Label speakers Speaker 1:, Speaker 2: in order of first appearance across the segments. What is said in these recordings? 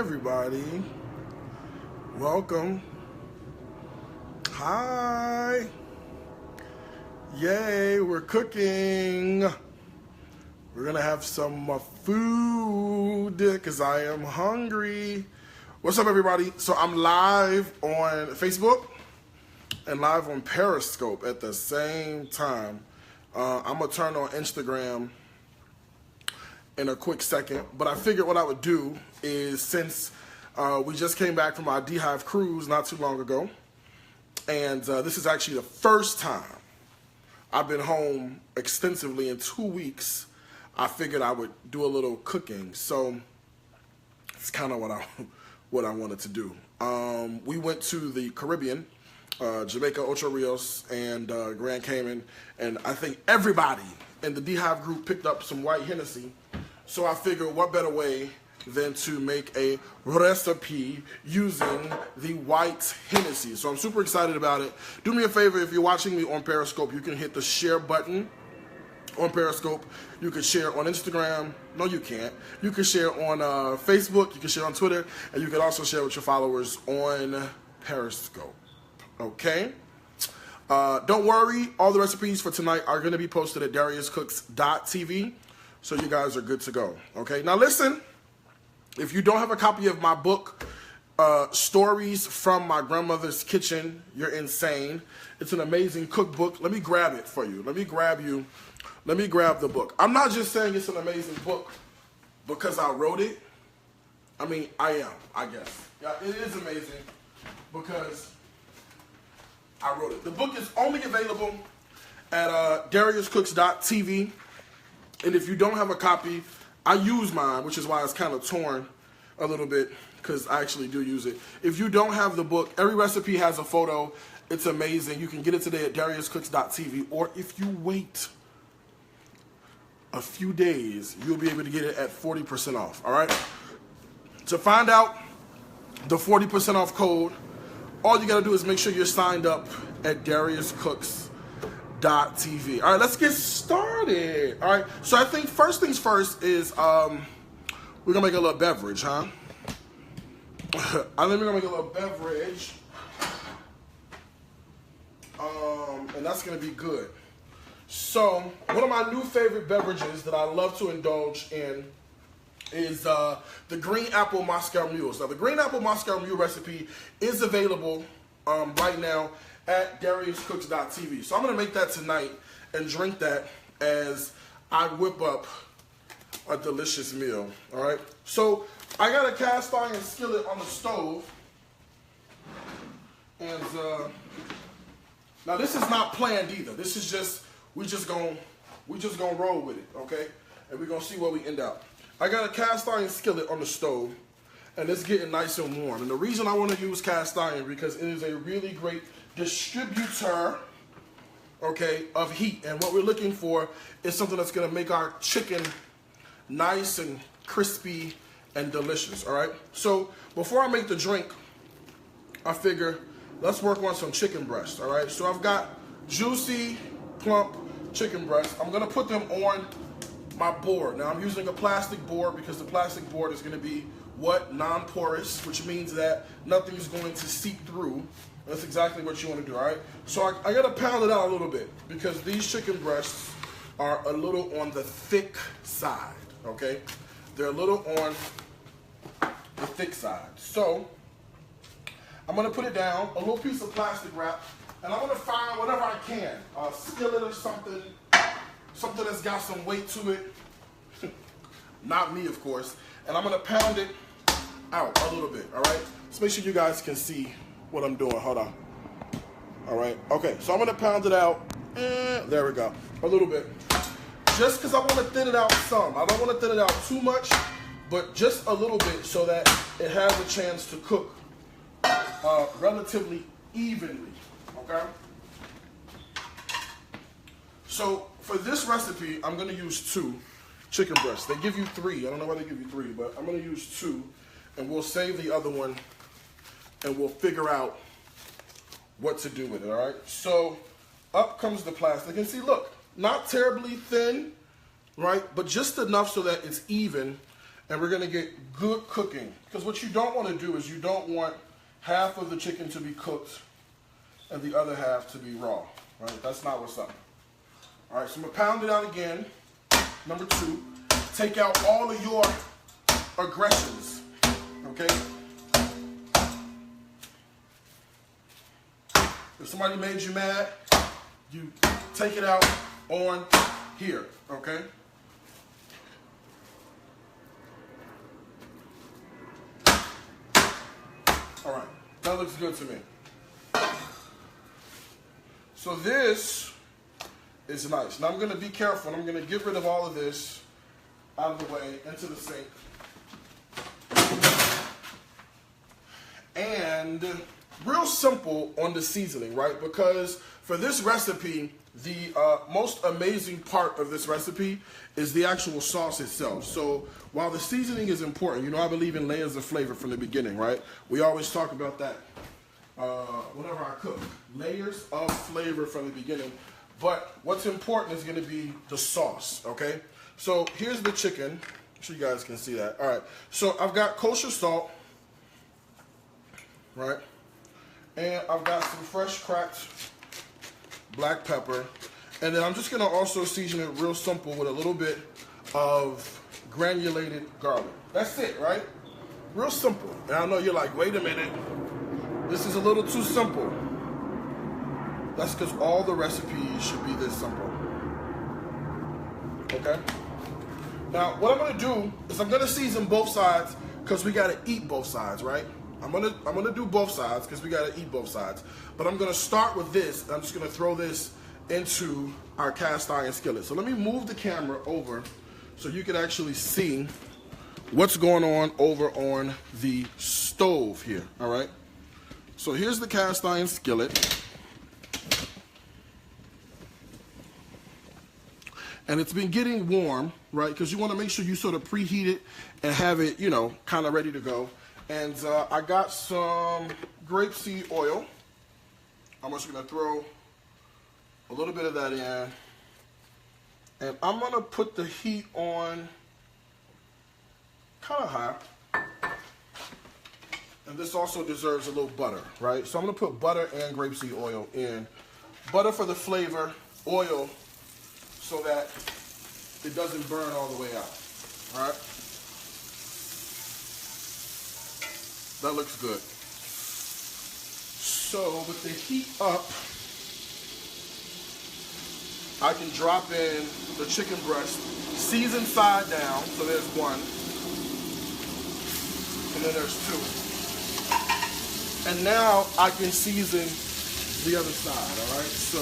Speaker 1: everybody. Welcome. Hi. Yay, we're cooking. We're gonna have some food because I am hungry. What's up, everybody? So I'm live on Facebook and live on Periscope at the same time. I'm gonna turn on Instagram in a quick second, but I figured what I would do is, since we just came back from our Beehive cruise not too long ago, and this is actually the first time I've been home extensively in 2 weeks, I figured I would do a little cooking. So it's kind of what I wanted to do. We went to the Caribbean, Jamaica, Ocho Rios, and Grand Cayman, and I think everybody in the Beehive group picked up some white Hennessy. So I figured, what better way than to make a recipe using the white Hennessy. So I'm super excited about it. Do me a favor, if you're watching me on Periscope, you can hit the share button on Periscope. You can share on Instagram. No, you can't. You can share on Facebook. You can share on Twitter. And you can also share with your followers on Periscope. Okay? Don't worry. All the recipes for tonight are going to be posted at dariuscooks.tv. So you guys are good to go. Okay? Now listen. If you don't have a copy of my book, Stories from My Grandmother's Kitchen, you're insane. It's an amazing cookbook. Let me grab it for you. Let me grab the book. I'm not just saying it's an amazing book because I wrote it. I mean, I am, I guess. Yeah, it is amazing because I wrote it. The book is only available at dariuscooks.tv. And if you don't have a copy, I use mine, which is why it's kind of torn a little bit, because I actually do use it. If you don't have the book, every recipe has a photo. It's amazing. You can get it today at dariuscooks.tv, or if you wait a few days, you'll be able to get it at 40% off, all right? To find out the 40% off code, all you got to do is make sure you're signed up at dariuscooks.tv. All right, let's get started. All right, so I think first things first is we're gonna make a little beverage, huh? I think we're gonna make a little beverage, and that's gonna be good. So one of my new favorite beverages that I love to indulge in is the green apple Moscow Mules. Now the green apple Moscow Mule recipe is available right now at dariuscooks.tv. So I'm going to make that tonight and drink that as I whip up a delicious meal. All right. So I got a cast iron skillet on the stove. And now this is not planned either. This is just, we just gonna roll with it, okay? And we're going to see where we end up. I got a cast iron skillet on the stove, and it's getting nice and warm. And the reason I want to use cast iron because it is a really great distributor, okay, of heat. And what we're looking for is something that's going to make our chicken nice and crispy and delicious, all right? So before I make the drink, I figure let's work on some chicken breast, all right? So I've got juicy, plump chicken breast. I'm going to put them on my board. Now I'm using a plastic board because the plastic board is going to be non-porous, which means that nothing is going to seep through. That's exactly what you want to do, all right? So I got to pound it out a little bit because these chicken breasts are a little on the thick side, okay? They're a little on the thick side. So I'm going to put it down, a little piece of plastic wrap, and I'm going to find whatever I can, a skillet or something that's got some weight to it. Not me, of course. And I'm going to pound it out a little bit, all right? Let's make sure you guys can see what I'm doing. Hold on. All right. Okay, so I'm going to pound it out. There we go. A little bit. Just because I want to thin it out some. I don't want to thin it out too much, but just a little bit so that it has a chance to cook relatively evenly, okay? So for this recipe, I'm going to use 2 chicken breasts. They give you 3. I don't know why they give you 3, but I'm going to use 2, and we'll save the other one, and we'll figure out what to do with it, all right? So up comes the plastic, and see, look, not terribly thin, right? But just enough so that it's even, And we're gonna get good cooking. Because what you don't want to do is you don't want half of the chicken to be cooked and the other half to be raw, right? That's not what's up. All right, so I'm gonna pound it out again. Number 2, take out all of your aggressions, okay? If somebody made you mad, you take it out on here, okay? All right, that looks good to me. So this is nice. Now I'm gonna be careful. I'm gonna get rid of all of this out of the way into the sink. And real simple on the seasoning, right? Because for this recipe, the most amazing part of this recipe is the actual sauce itself. So while the seasoning is important, you know I believe in layers of flavor from the beginning, right? We always talk about that whenever I cook. Layers of flavor from the beginning. But what's important is going to be the sauce, okay? So here's the chicken. I'm sure you guys can see that. All right. So I've got kosher salt, right? And I've got some fresh cracked black pepper. And then I'm just going to also season it real simple with a little bit of granulated garlic. That's it, right? Real simple. And I know you're like, wait a minute. This is a little too simple. That's because all the recipes should be this simple. Okay? Now, what I'm going to do is I'm going to season both sides because we got to eat both sides, right? I'm gonna do both sides because we got to eat both sides. But I'm going to start with this. I'm just going to throw this into our cast iron skillet. So let me move the camera over so you can actually see what's going on over on the stove here, all right? So here's the cast iron skillet. And it's been getting warm, right? Because you want to make sure you sort of preheat it and have it, you know, kind of ready to go. And I got some grapeseed oil. I'm just going to throw a little bit of that in. And I'm going to put the heat on kind of high. And this also deserves a little butter, right? So I'm going to put butter and grapeseed oil in. Butter for the flavor, oil so that it doesn't burn all the way out, all right? That looks good. So with the heat up, I can drop in the chicken breast, seasoned side down, so there's one, and then there's two. And now I can season the other side, all right? So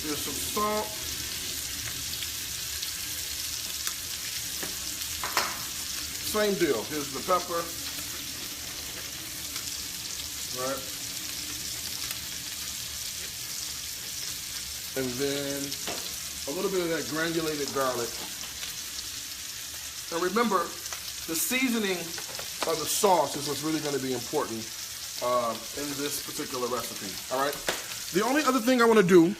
Speaker 1: there's some salt. Same deal. Here's the pepper. Right. And then a little bit of that granulated garlic. And remember, the seasoning of the sauce is what's really going to be important in this particular recipe. All right. The only other thing I want to do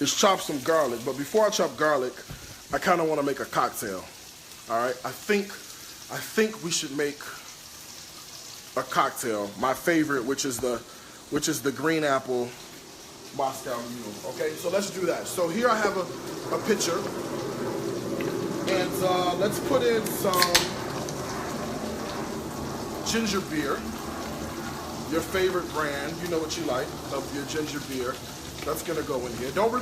Speaker 1: is chop some garlic. But before I chop garlic, I kind of want to make a cocktail. All right. I think we should make a cocktail. My favorite, which is the green apple Moscow Mule. Okay. So let's do that. So here I have a pitcher. And let's put in some ginger beer, your favorite brand. You know what you like of your ginger beer. That's gonna go in here. Don't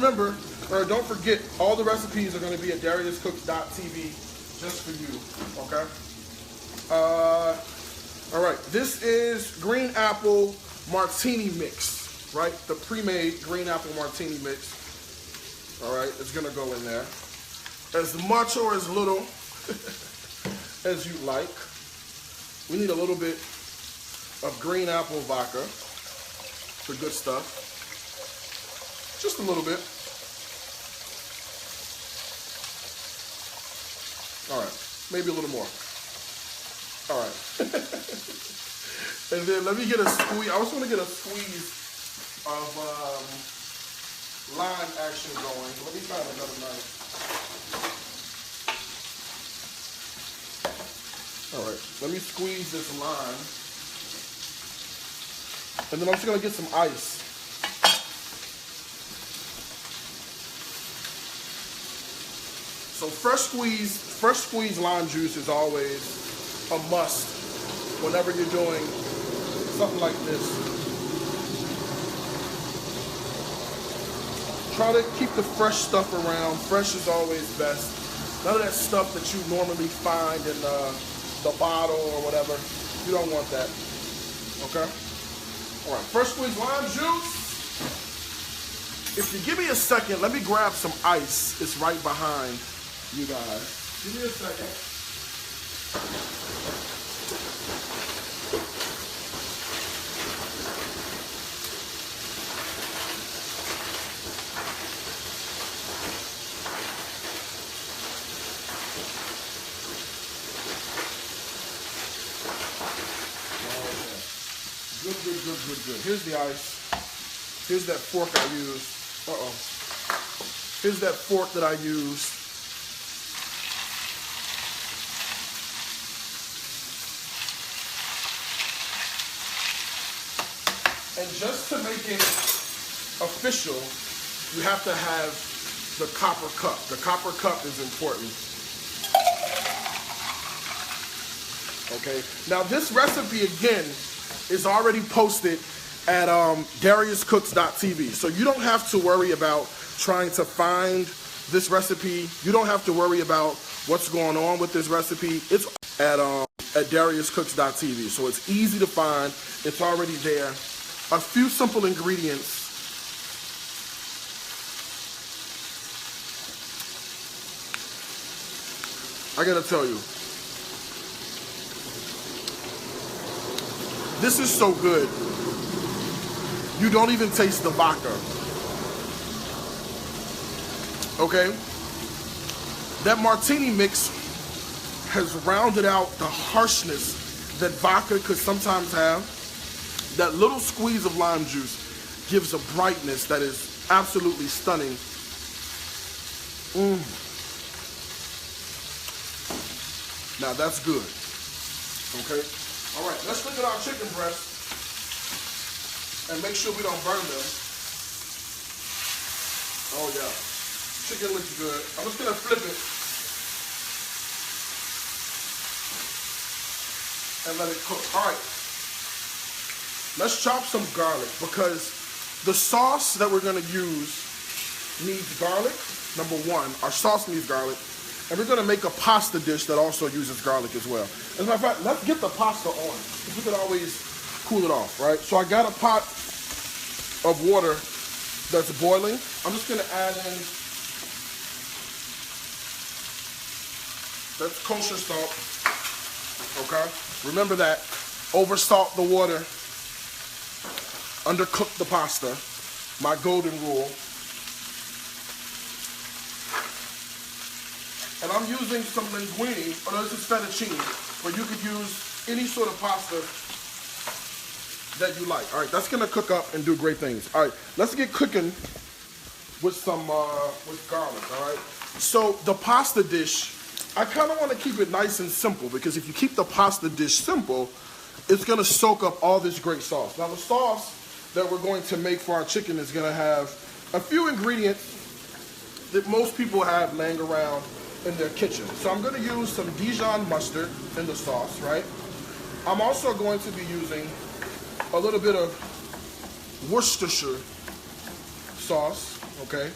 Speaker 1: forget, all the recipes are gonna be at DariusCooks.tv just for you. Okay. All right. This is green apple martini mix, right? The pre-made green apple martini mix. All right. It's gonna go in there. As much or as little as you like. We need a little bit of green apple vodka. The good stuff. Just a little bit. All right. Maybe a little more. All right. And then let me get a squeeze. I also want to get a squeeze of lime action going. Let me find another knife. All right, let me squeeze this lime. And then I'm just gonna get some ice. So fresh squeezed lime juice is always a must whenever you're doing something like this. Try to keep the fresh stuff around. Fresh is always best. None of that stuff that you normally find in the bottle or whatever. You don't want that. Okay? All right, fresh squeezed lime juice. If you give me a second, let me grab some ice. It's right behind you guys. Give me a second. Good. Here's the ice. Here's that fork I used. Here's that fork that I used. And just to make it official, you have to have the copper cup. The copper cup is important. Okay. Now this recipe again is already posted at DariusCooks.tv. So you don't have to worry about trying to find this recipe. You don't have to worry about what's going on with this recipe. It's at DariusCooks.tv. So it's easy to find. It's already there. A few simple ingredients. I gotta tell you, this is so good. You don't even taste the vodka. Okay? That martini mix has rounded out the harshness that vodka could sometimes have. That little squeeze of lime juice gives a brightness that is absolutely stunning. Now that's good. Okay? All right, let's look at our chicken breasts and make sure we don't burn them. Oh yeah, chicken looks good. I'm just gonna flip it and let it cook. All right, let's chop some garlic because the sauce that we're gonna use needs garlic. Number one, our sauce needs garlic. And we're gonna make a pasta dish that also uses garlic as well. As a matter of fact, let's get the pasta on, because we can always cool it off, right? So I got a pot of water that's boiling. I'm just gonna add in, that's kosher salt, okay? Remember that, over salt the water, undercook the pasta, my golden rule. And I'm using some linguine, or no, this is fettuccine, but you could use any sort of pasta that you like. All right, that's gonna cook up and do great things. All right, let's get cooking with some with garlic. All right. So the pasta dish, I kind of want to keep it nice and simple because if you keep the pasta dish simple, it's gonna soak up all this great sauce. Now the sauce that we're going to make for our chicken is gonna have a few ingredients that most people have laying around in their kitchen. So I'm going to use some Dijon mustard in the sauce, right? I'm also going to be using a little bit of Worcestershire sauce, okay?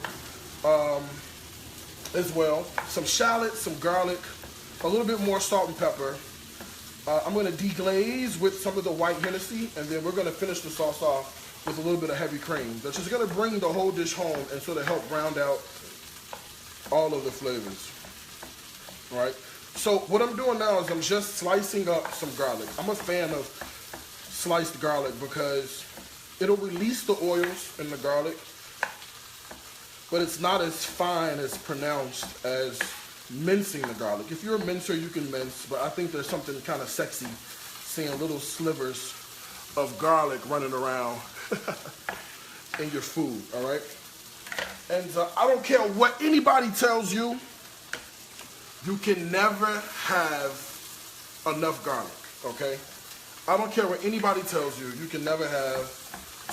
Speaker 1: As well. Some shallots, some garlic, a little bit more salt and pepper. I'm going to deglaze with some of the white Hennessy, and then we're going to finish the sauce off with a little bit of heavy cream. That's just going to bring the whole dish home and sort of help round out all of the flavors. All right, so what I'm doing now is I'm just slicing up some garlic. I'm a fan of sliced garlic because it'll release the oils in the garlic, but it's not as fine, as pronounced as mincing the garlic. If you're a mincer, you can mince, but I think there's something kind of sexy seeing little slivers of garlic running around in your food, all right? And I don't care what anybody tells you, you can never have enough garlic, okay? I don't care what anybody tells you, you can never have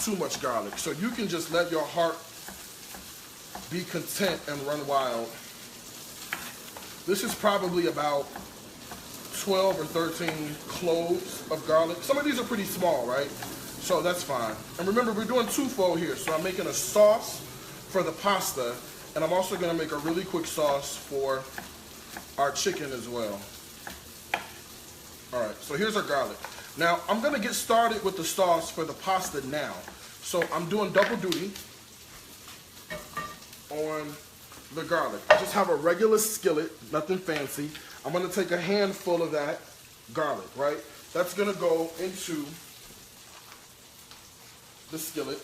Speaker 1: too much garlic. So you can just let your heart be content and run wild. This is probably about 12 or 13 cloves of garlic. Some of these are pretty small, right? So that's fine. And remember, we're doing twofold here. So I'm making a sauce for the pasta, and I'm also gonna make a really quick sauce for our chicken as well. All right, so here's our garlic. Now, I'm gonna get started with the sauce for the pasta now. So I'm doing double duty on the garlic. I just have a regular skillet, nothing fancy. I'm gonna take a handful of that garlic, right? That's gonna go into the skillet.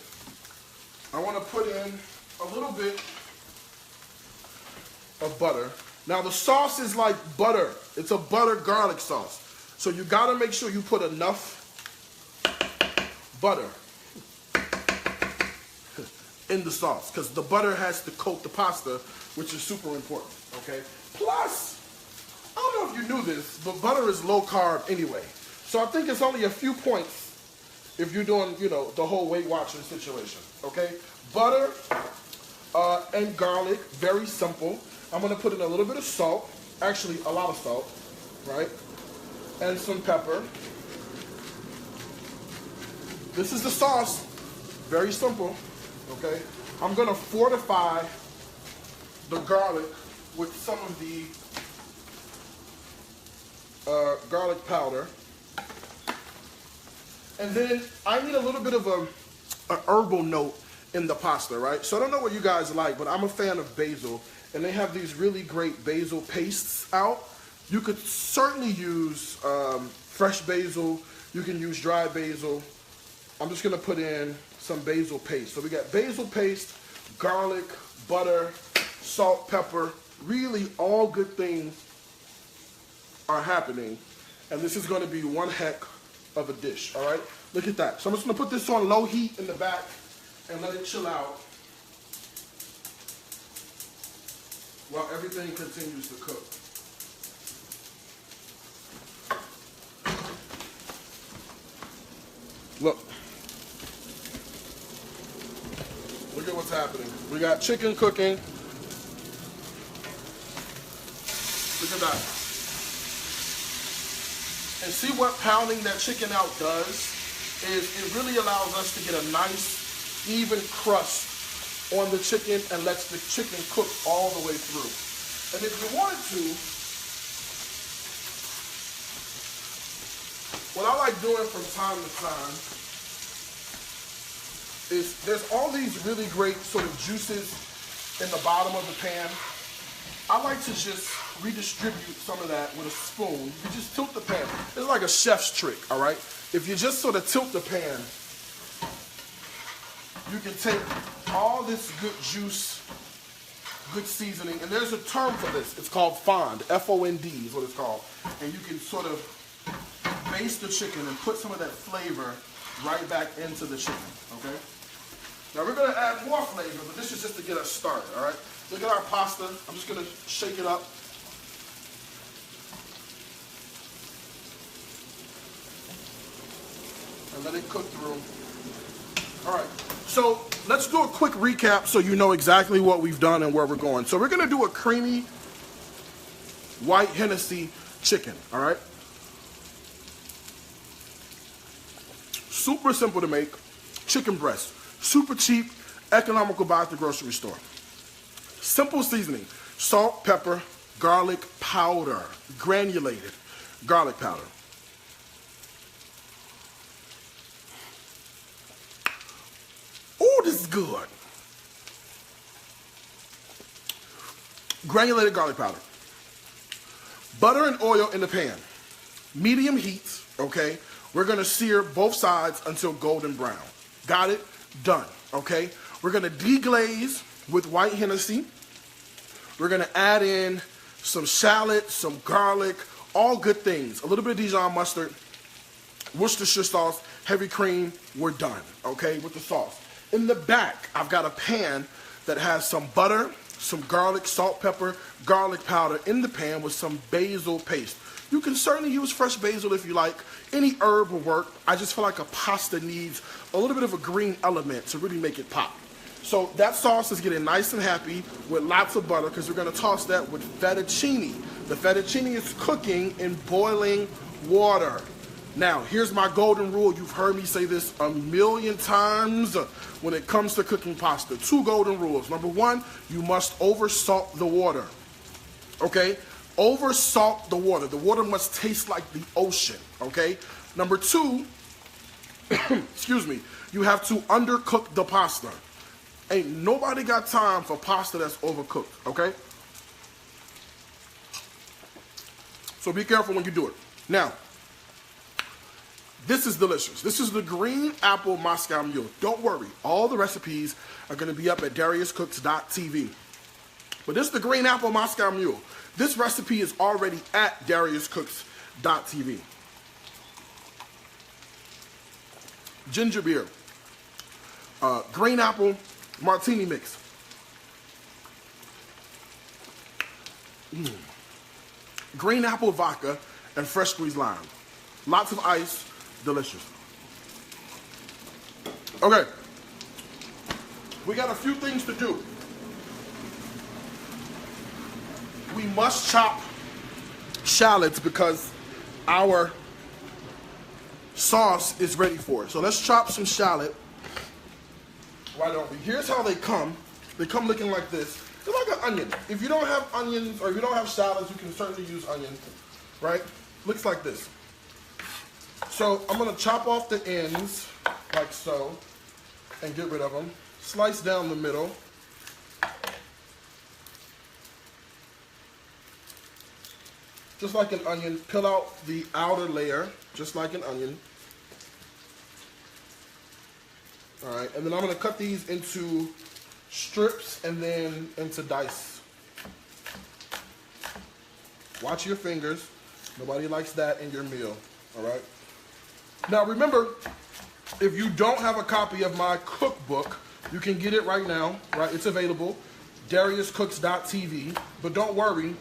Speaker 1: I wanna put in a little bit of butter. Now the sauce is like butter. It's a butter garlic sauce. So you gotta make sure you put enough butter in the sauce, because the butter has to coat the pasta, which is super important, okay? Plus, I don't know if you knew this, but butter is low carb anyway. So I think it's only a few points if you're doing, you know, the whole Weight Watchers situation, okay? Butter and garlic, very simple. I'm gonna put in a little bit of salt, actually a lot of salt, right? And some pepper. This is the sauce, very simple, okay? I'm gonna fortify the garlic with some of the garlic powder. And then I need a little bit of a herbal note in the pasta, right? So I don't know what you guys like, but I'm a fan of basil, and they have these really great basil pastes out. You could certainly use fresh basil. You can use dry basil. I'm just gonna put in some basil paste. So we got basil paste, garlic, butter, salt, pepper. Really all good things are happening. And this is gonna be one heck of a dish, all right? Look at that. So I'm just gonna put this on low heat in the back and let it chill out while everything continues to cook. Look at what's happening. We got chicken cooking. Look at that. And see what pounding that chicken out does is it really allows us to get a nice, even crust on the chicken and lets the chicken cook all the way through. And if you wanted to, what I like doing from time to time is there's all these really great sort of juices in the bottom of the pan. I like to just redistribute some of that with a spoon. You just tilt the pan. It's like a chef's trick, all right? If you just sort of tilt the pan, you can take all this good juice, good seasoning, and there's a term for this. It's called fond, F-O-N-D is what it's called. And you can sort of baste the chicken and put some of that flavor right back into the chicken, okay? Now we're gonna add more flavor, but this is just to get us started, all right? Look at our pasta. I'm just gonna shake it up. And let it cook through. All right, so let's do a quick recap so you know exactly what we've done and where we're going. So we're gonna do a creamy white Hennessy chicken, all right? Super simple to make, chicken breast. Super cheap, economical buy at the grocery store. Simple seasoning, salt, pepper, garlic powder, granulated garlic powder. Oh, this is good. Granulated garlic powder. Butter and oil in the pan. Medium heat, okay? We're gonna sear both sides until golden brown. Got it? Done, okay? We're gonna deglaze with white Hennessy. We're gonna add in some shallot, some garlic, all good things. A little bit of Dijon mustard, Worcestershire sauce, heavy cream. We're done, okay, with the sauce. In the back, I've got a pan that has some butter, some garlic, salt, pepper, garlic powder in the pan with some basil paste. You can certainly use fresh basil if you like. Any herb will work. I just feel like a pasta needs a little bit of a green element to really make it pop. So that sauce is getting nice and happy with lots of butter because we're going to toss that with fettuccine. The fettuccine is cooking in boiling water. Now, here's my golden rule. You've heard me say this a million times when it comes to cooking pasta. 2 golden rules. Number 1, you must over salt the water. Okay? Over salt the water. The water must taste like the ocean. Okay? Number 2, excuse me, you have to undercook the pasta. Ain't nobody got time for pasta that's overcooked. Okay? So be careful when you do it. Now, this is delicious. This is the green apple Moscow Mule. Don't worry, all the recipes are going to be up at DariusCooks.tv. But this is the green apple Moscow Mule. This recipe is already at DariusCooks.tv. Ginger beer, green apple martini mix. Green apple vodka and fresh squeezed lime. Lots of ice. Delicious. Okay, we got a few things to do. We must chop shallots because our sauce is ready for it. So let's chop some shallot. Why don't we? Here's how they come. They come looking like this. They're like an onion. If you don't have onions or if you don't have shallots, you can certainly use onions, right? Looks like this. So I'm going to chop off the ends like so and get rid of them. Slice down the middle. Just like an onion. Peel out the outer layer, just like an onion. All right, and then I'm going to cut these into strips and then into dice. Watch your fingers. Nobody likes that in your meal, all right? Now remember, if you don't have a copy of my cookbook, you can get it right now, right? It's available, DariusCooks.tv. But don't worry,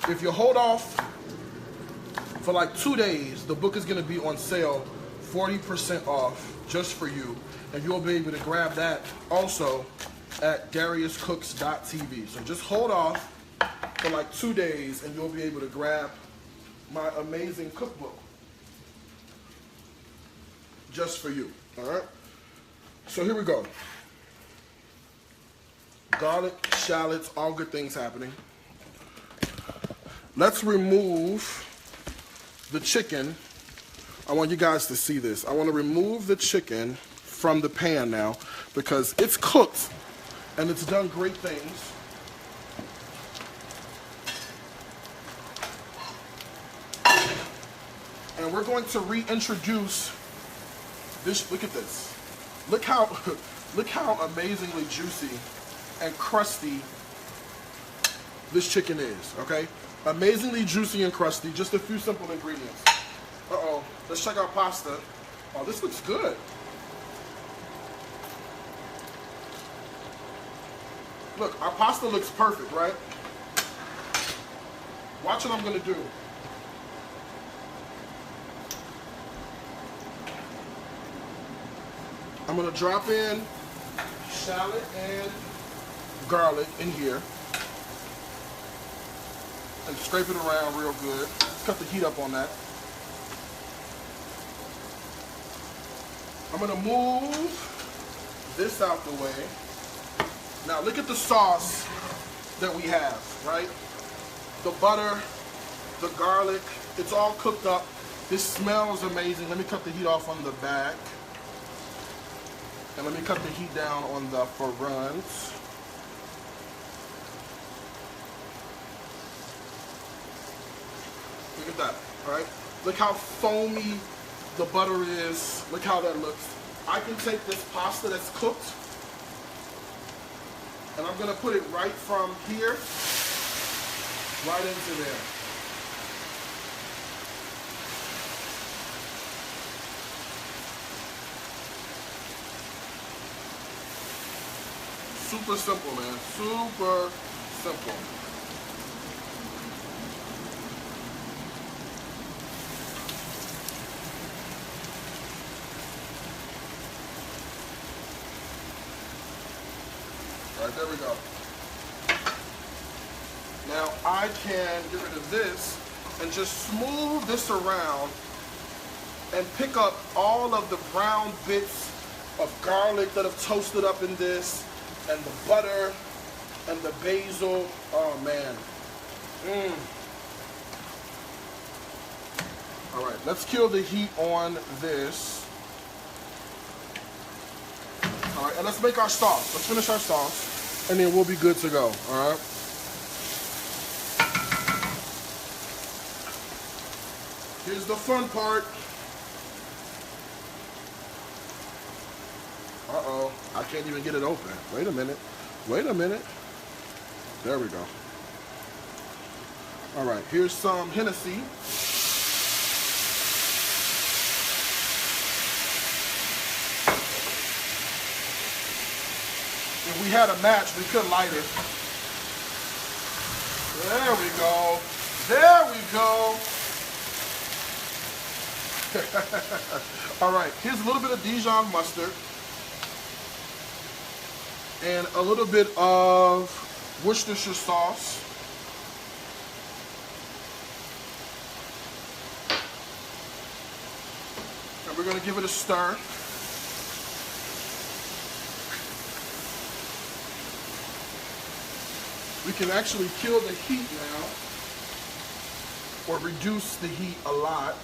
Speaker 1: if you hold off for like 2 days, the book is going to be on sale, 40% off, just for you. And you'll be able to grab that also at DariusCooks.tv. So just hold off for like 2 days and you'll be able to grab my amazing cookbook. Just for you, all right? So here we go. Garlic, shallots, all good things happening. Let's remove the chicken. I want you guys to see this. I want to remove the chicken from the pan now because it's cooked and it's done great things. And we're going to reintroduce this. Look at this. Look how amazingly juicy and crusty this chicken is, okay? Amazingly juicy and crusty, just a few simple ingredients. Uh-oh, let's check out pasta. Oh, this looks good. Look, our pasta looks perfect, right? Watch what I'm gonna do. I'm gonna drop in shallot and garlic in here and scrape it around real good. Cut the heat up on that. I'm gonna move this out the way. Now look at the sauce that we have, right? The butter, the garlic, it's all cooked up. This smells amazing. Let me cut the heat off on the back. And let me cut the heat down on the fronts. Look at that, all right? Look how foamy the butter is. Look how that looks. I can take this pasta that's cooked and I'm gonna put it right from here, right into there. Super simple, man. Super simple. All right, there we go. Now I can get rid of this and just smooth this around and pick up all of the brown bits of garlic that have toasted up in this, and the butter and the basil. Oh man. All right, let's kill the heat on this. All right, and let's make our sauce. Let's finish our sauce, and then we'll be good to go. All right. Here's the fun part. Uh-oh, I can't even get it open. Wait a minute. Wait a minute. There we go. All right, here's some Hennessy. If we had a match, we could light it. There we go. There we go. All right, here's a little bit of Dijon mustard and a little bit of Worcestershire sauce. And we're gonna give it a stir. We can actually kill the heat now, or reduce the heat a lot.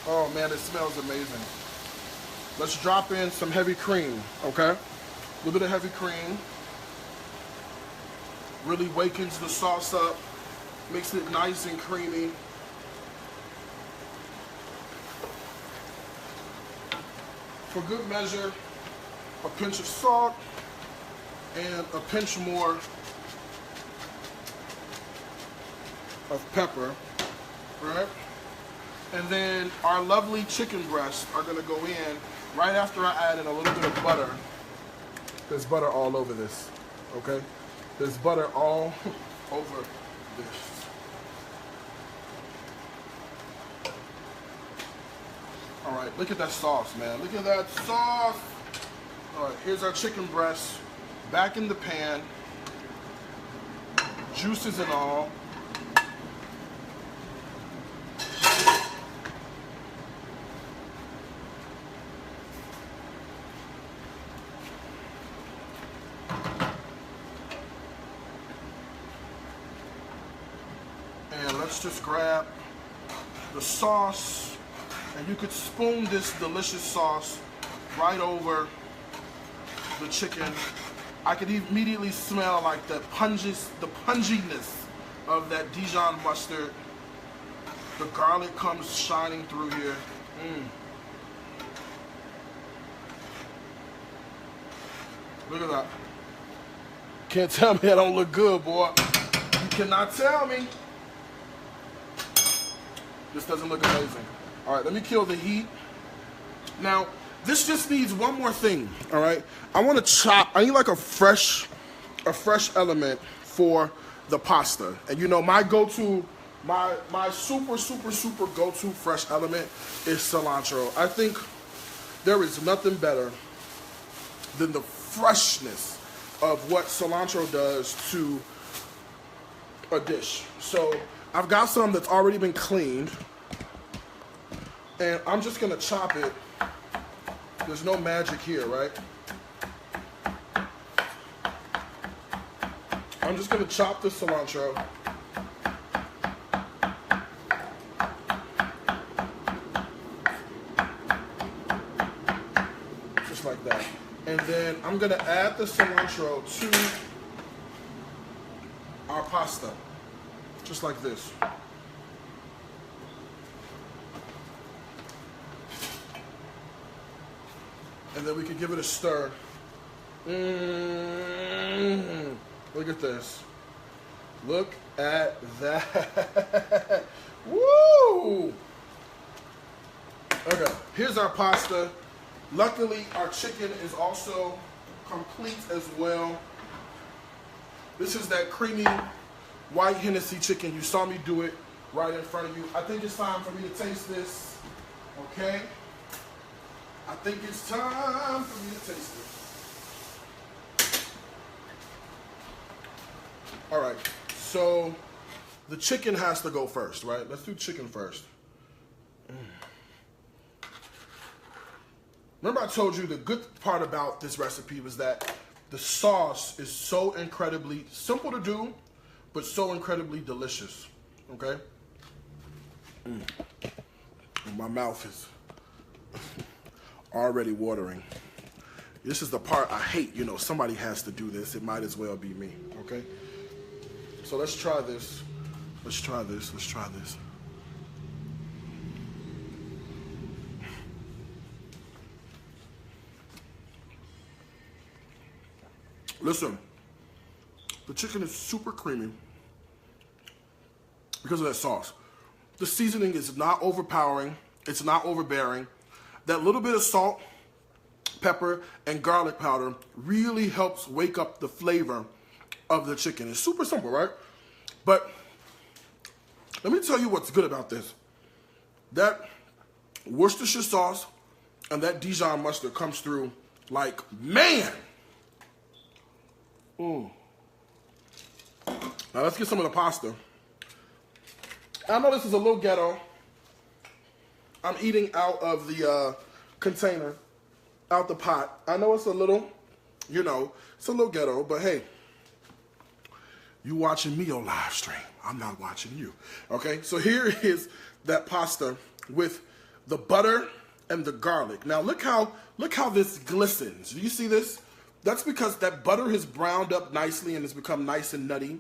Speaker 1: Oh man, it smells amazing. Let's drop in some heavy cream, okay? A little bit of heavy cream. Really wakens the sauce up, makes it nice and creamy. For good measure, a pinch of salt and a pinch more of pepper, right? And then our lovely chicken breasts are gonna go in right after I add in a little bit of butter. There's butter all over this, okay? There's butter all over this. All right, look at that sauce, man. Look at that sauce. All right, here's our chicken breast back in the pan. Juices and all. And let's just grab the sauce, and you could spoon this delicious sauce right over the chicken. I could immediately smell like the punginess of that Dijon mustard. The garlic comes shining through here. Look at that. Can't tell me I don't look good, boy. You cannot tell me. This doesn't look amazing. All right, let me kill the heat. Now, this just needs one more thing, all right? I want to chop, I need like a fresh element for the pasta. And you know, my go-to, my super go-to fresh element is cilantro. I think there is nothing better than the freshness of what cilantro does to a dish. So I've got some that's already been cleaned, and I'm just gonna chop it. There's no magic here, right? I'm just gonna chop the cilantro. Just like that. And then I'm gonna add the cilantro to our pasta. Just like this. And then we can give it a stir. Look at this. Look at that. Woo! Okay, here's our pasta. Luckily, our chicken is also complete as well. This is that creamy white Hennessy chicken. You saw me do it right in front of you. I think it's time for me to taste this. Okay? I think it's time for me to taste it. All right, so the chicken has to go first, right? Let's do chicken first. Remember I told you the good part about this recipe was that the sauce is so incredibly simple to do, but so incredibly delicious, okay? My mouth is already watering. This is the part I hate, you know, somebody has to do this. It might as well be me, okay? So let's try this. Let's try this. Let's try this. Listen, the chicken is super creamy because of that sauce. The seasoning is not overpowering. It's not overbearing. That little bit of salt, pepper, and garlic powder really helps wake up the flavor of the chicken. It's super simple, right? But let me tell you what's good about this. That Worcestershire sauce and that Dijon mustard comes through like, man. Now let's get some of the pasta. I know this is a little ghetto. I'm eating out of the container, out the pot. I know it's a little, you know, it's a little ghetto, but hey, you watching me on live stream. I'm not watching you. Okay, so here is that pasta with the butter and the garlic. Now look how this glistens. Do you see this? That's because that butter has browned up nicely and has become nice and nutty.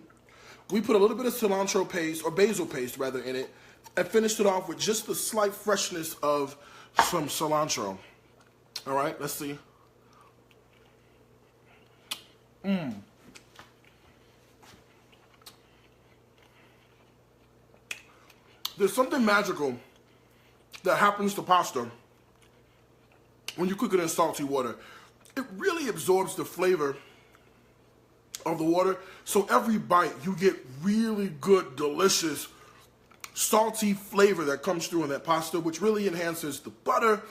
Speaker 1: We put a little bit of cilantro paste, or basil paste rather, in it, and finished it off with just the slight freshness of some cilantro. All right, let's see. There's something magical that happens to pasta when you cook it in salty water. It really absorbs the flavor of the water. So every bite, you get really good, delicious, salty flavor that comes through in that pasta, which really enhances the butter,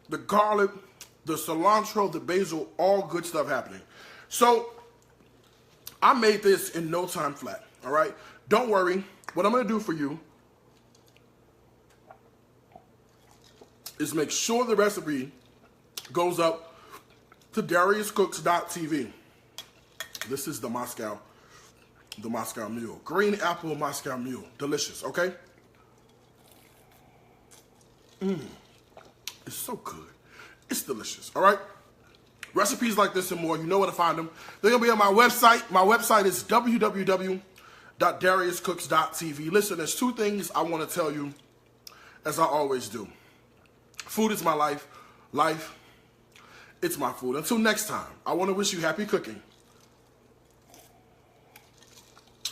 Speaker 1: the garlic, the cilantro, the basil, all good stuff happening. So I made this in no time flat, all right? Don't worry. What I'm going to do for you is make sure the recipe goes up to DariusCooks.tv. This is the Moscow Mule. Green apple Moscow Mule. Delicious, okay? It's so good. It's delicious, all right? Recipes like this and more, you know where to find them. They're going to be on my website. My website is www.DariusCooks.tv. Listen, there's two things I want to tell you, as I always do. Food is my life. Life, it's my food. Until next time, I want to wish you happy cooking.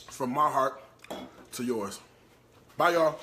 Speaker 1: From my heart to yours. Bye, y'all.